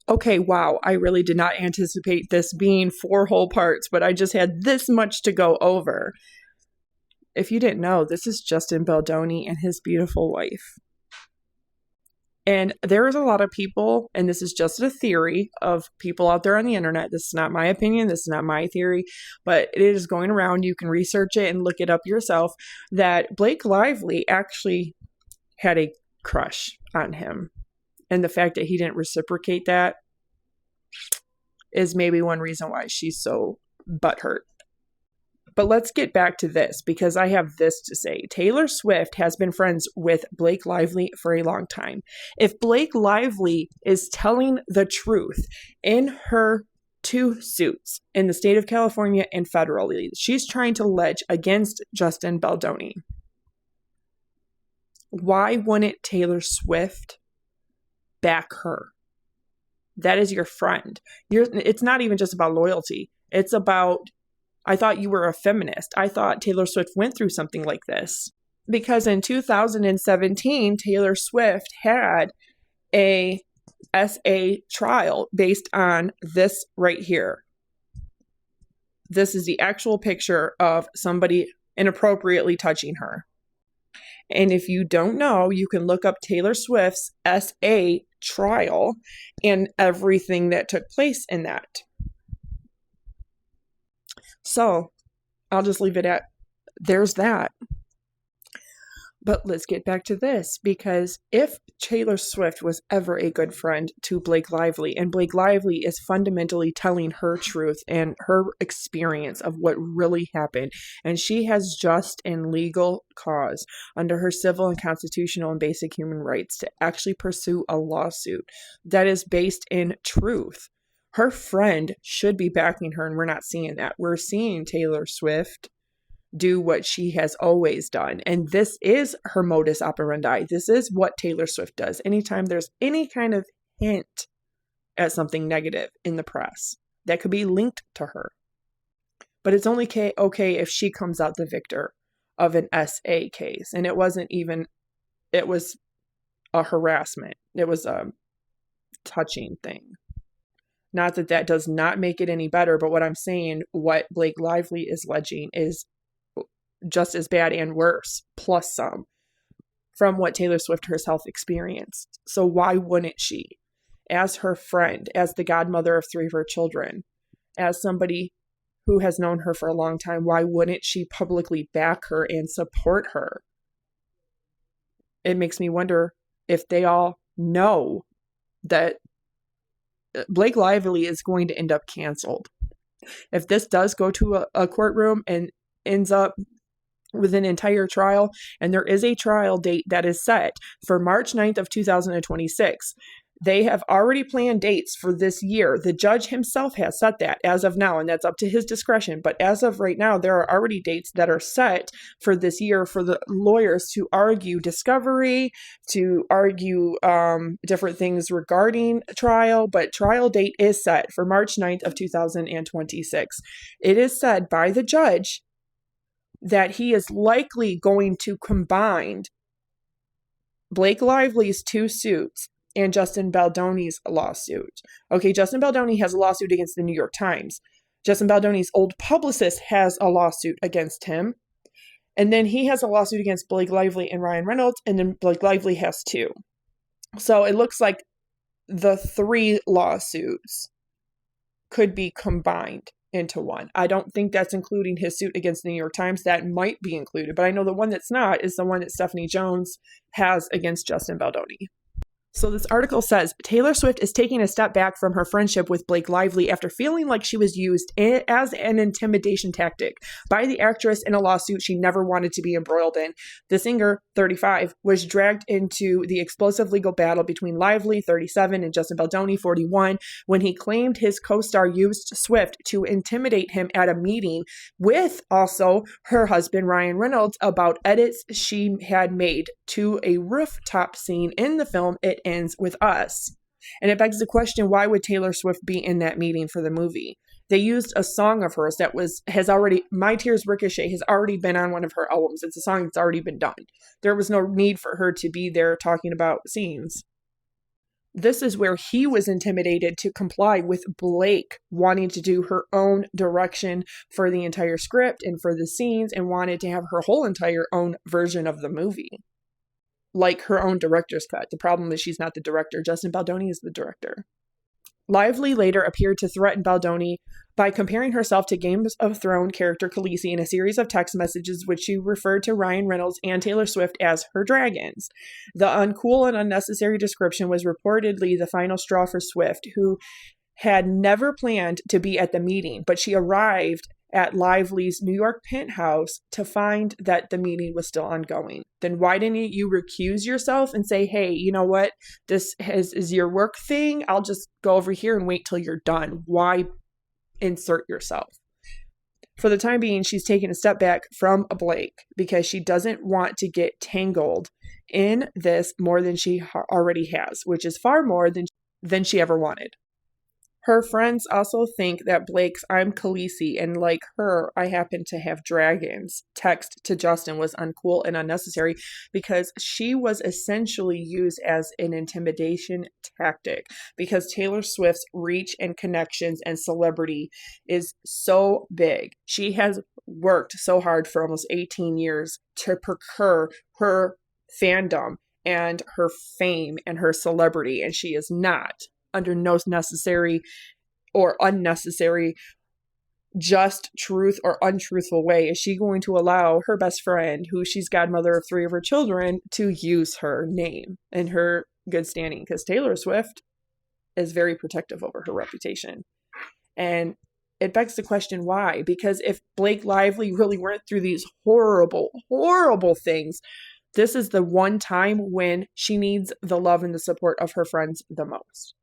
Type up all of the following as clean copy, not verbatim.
Okay, wow, I really did not anticipate this being 4 whole parts, but I just had this much to go over. If you didn't know, this is Justin Baldoni and his beautiful wife. And there is a lot of people, and this is just a theory of people out there on the internet. This is not my opinion. This is not my theory, but it is going around. You can research it and look it up yourself, that Blake Lively actually had a crush on him. And the fact that he didn't reciprocate that is maybe one reason why she's so butthurt. But let's get back to this, because I have this to say. Taylor Swift has been friends with Blake Lively for a long time. If Blake Lively is telling the truth in her 2 suits in the state of California and federally, she's trying to allege against Justin Baldoni. Why wouldn't Taylor Swift back her? That is your friend. It's not even just about loyalty. It's about, I thought you were a feminist. I thought Taylor Swift went through something like this. Because in 2017, Taylor Swift had a SA trial based on this right here. This is the actual picture of somebody inappropriately touching her. And if you don't know, you can look up Taylor Swift's SA trial and everything that took place in that. So I'll just leave it at there's that. But let's get back to this, because if Taylor Swift was ever a good friend to Blake Lively, and Blake Lively is fundamentally telling her truth and her experience of what really happened, and she has just and legal cause under her civil and constitutional and basic human rights to actually pursue a lawsuit that is based in truth, her friend should be backing her, and we're not seeing that. We're seeing Taylor Swift do what she has always done. And this is her modus operandi. This is what Taylor Swift does. Anytime there's any kind of hint at something negative in the press that could be linked to her. But it's only okay if she comes out the victor of an SA case. And it was a harassment. It was a touching thing. Not that that does not make it any better, but what I'm saying, what Blake Lively is alleging is just as bad and worse, plus some, from what Taylor Swift herself experienced. So why wouldn't she, as her friend, as the godmother of 3 of her children, as somebody who has known her for a long time, why wouldn't she publicly back her and support her? It makes me wonder if they all know that Blake Lively is going to end up canceled. If this does go to a courtroom and ends up with an entire trial, and there is a trial date that is set for March 9th of 2026. They have already planned dates for this year. The judge himself has set that as of now, and that's up to his discretion. But as of right now, there are already dates that are set for this year for the lawyers to argue discovery, to argue different things regarding trial. But trial date is set for March 9th of 2026. It is said by the judge that he is likely going to combine Blake Lively's 2 suits and Justin Baldoni's lawsuit. Okay, Justin Baldoni has a lawsuit against the New York Times. Justin Baldoni's old publicist has a lawsuit against him. And then he has a lawsuit against Blake Lively and Ryan Reynolds, and then Blake Lively has 2. So it looks like the 3 lawsuits could be combined into one. I don't think that's including his suit against the New York Times. That might be included, but I know the one that's not is the one that Stephanie Jones has against Justin Baldoni. So this article says, Taylor Swift is taking a step back from her friendship with Blake Lively after feeling like she was used as an intimidation tactic by the actress in a lawsuit she never wanted to be embroiled in. The singer, 35, was dragged into the explosive legal battle between Lively, 37, and Justin Baldoni, 41, when he claimed his co-star used Swift to intimidate him at a meeting with also her husband, Ryan Reynolds, about edits she had made to a rooftop scene in the film It Ends With Us. And it begs the question, why would Taylor Swift be in that meeting for the movie? They used a song of hers that has already, My Tears Ricochet has already been on one of her albums. It's a song that's already been done. There was no need for her to be there talking about scenes. this is where he was intimidated to comply with Blake wanting to do her own direction for the entire script and for the scenes, and wanted to have her whole entire own version of the movie, like her own director's cut. The problem is she's not the director. Justin Baldoni is the director. Lively later appeared to threaten Baldoni by comparing herself to Game of Thrones character Khaleesi in a series of text messages which she referred to Ryan Reynolds and Taylor Swift as her dragons. The uncool and unnecessary description was reportedly the final straw for Swift, who had never planned to be at the meeting, but she arrived at Lively's New York penthouse to find that the meeting was still ongoing. Then why didn't you recuse yourself and say, hey, you know what? This is your work thing. I'll just go over here and wait till you're done. Why insert yourself? For the time being, she's taken a step back from Blake because she doesn't want to get tangled in this more than she already has, which is far more than she ever wanted. Her friends also think that Blake's "I'm Khaleesi and like her, I happen to have dragons" text to Justin was uncool and unnecessary because she was essentially used as an intimidation tactic, because Taylor Swift's reach and connections and celebrity is so big. She has worked so hard for almost 18 years to procure her fandom and her fame and her celebrity, and she is not, under no necessary or unnecessary, just truth or untruthful way, is she going to allow her best friend, who she's godmother of 3 of her children, to use her name and her good standing? Because Taylor Swift is very protective over her reputation. And it begs the question, why? Because if Blake Lively really went through these horrible, horrible things, this is the one time when she needs the love and the support of her friends the most.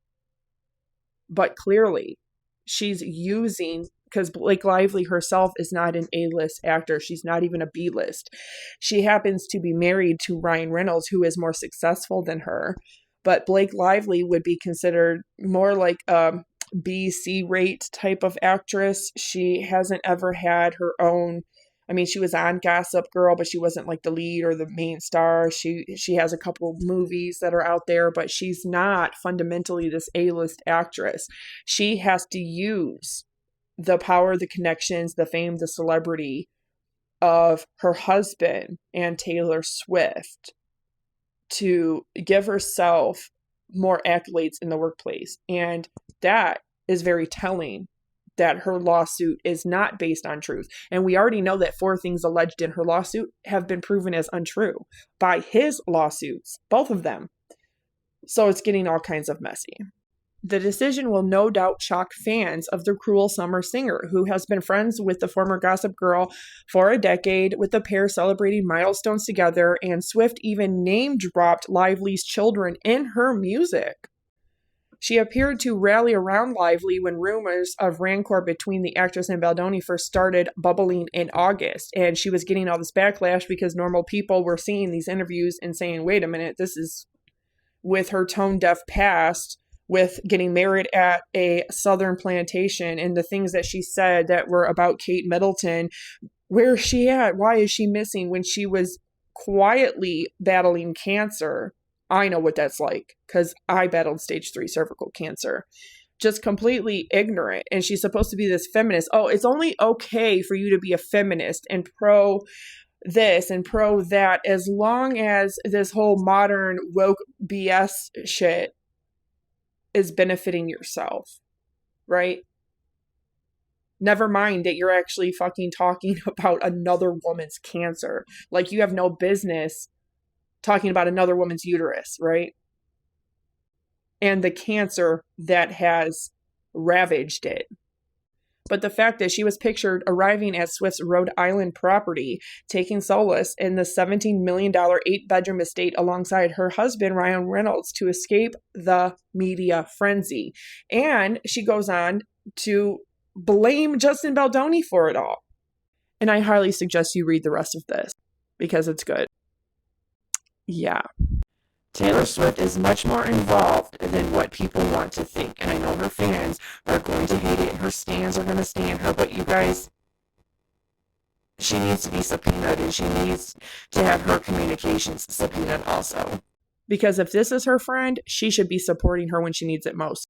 But clearly, she's using, because Blake Lively herself is not an A-list actor. She's not even a B-list. She happens to be married to Ryan Reynolds, who is more successful than her. But Blake Lively would be considered more like a B-C rate type of actress. She hasn't ever had her own. I mean, she was on Gossip Girl, but she wasn't like the lead or the main star. She has a couple of movies that are out there, but she's not fundamentally this A-list actress. She has to use the power, the connections, the fame, the celebrity of her husband and Taylor Swift to give herself more accolades in the workplace. And that is very telling, that her lawsuit is not based on truth. And we already know that 4 things alleged in her lawsuit have been proven as untrue by his lawsuits, both of them. So it's getting all kinds of messy. The decision will no doubt shock fans of the Cruel Summer singer, who has been friends with the former Gossip Girl for a decade, with the pair celebrating milestones together, and Swift even name-dropped Lively's children in her music. She appeared to rally around Lively when rumors of rancor between the actress and Baldoni first started bubbling in August, and she was getting all this backlash because normal people were seeing these interviews and saying, wait a minute, this is with her tone-deaf past, with getting married at a southern plantation, and the things that she said that were about Kate Middleton. Where is she at? Why is she missing when she was quietly battling cancer? I know what that's like, because I battled stage 3 cervical cancer. Just completely ignorant. And she's supposed to be this feminist. Oh, it's only okay for you to be a feminist and pro this and pro that, as long as this whole modern woke BS shit is benefiting yourself, right? Never mind that you're actually fucking talking about another woman's cancer. Like, you have no business talking about another woman's uterus, right? And the cancer that has ravaged it. But the fact that she was pictured arriving at Swift's Rhode Island property, taking solace in the $17 million 8-bedroom estate alongside her husband, Ryan Reynolds, to escape the media frenzy. And she goes on to blame Justin Baldoni for it all. And I highly suggest you read the rest of this, because it's good. Yeah. Taylor Swift is much more involved than what people want to think. And I know her fans are going to hate it, and her stans are going to stan her. But you guys, she needs to be subpoenaed, and she needs to have her communications subpoenaed also. Because if this is her friend, she should be supporting her when she needs it most.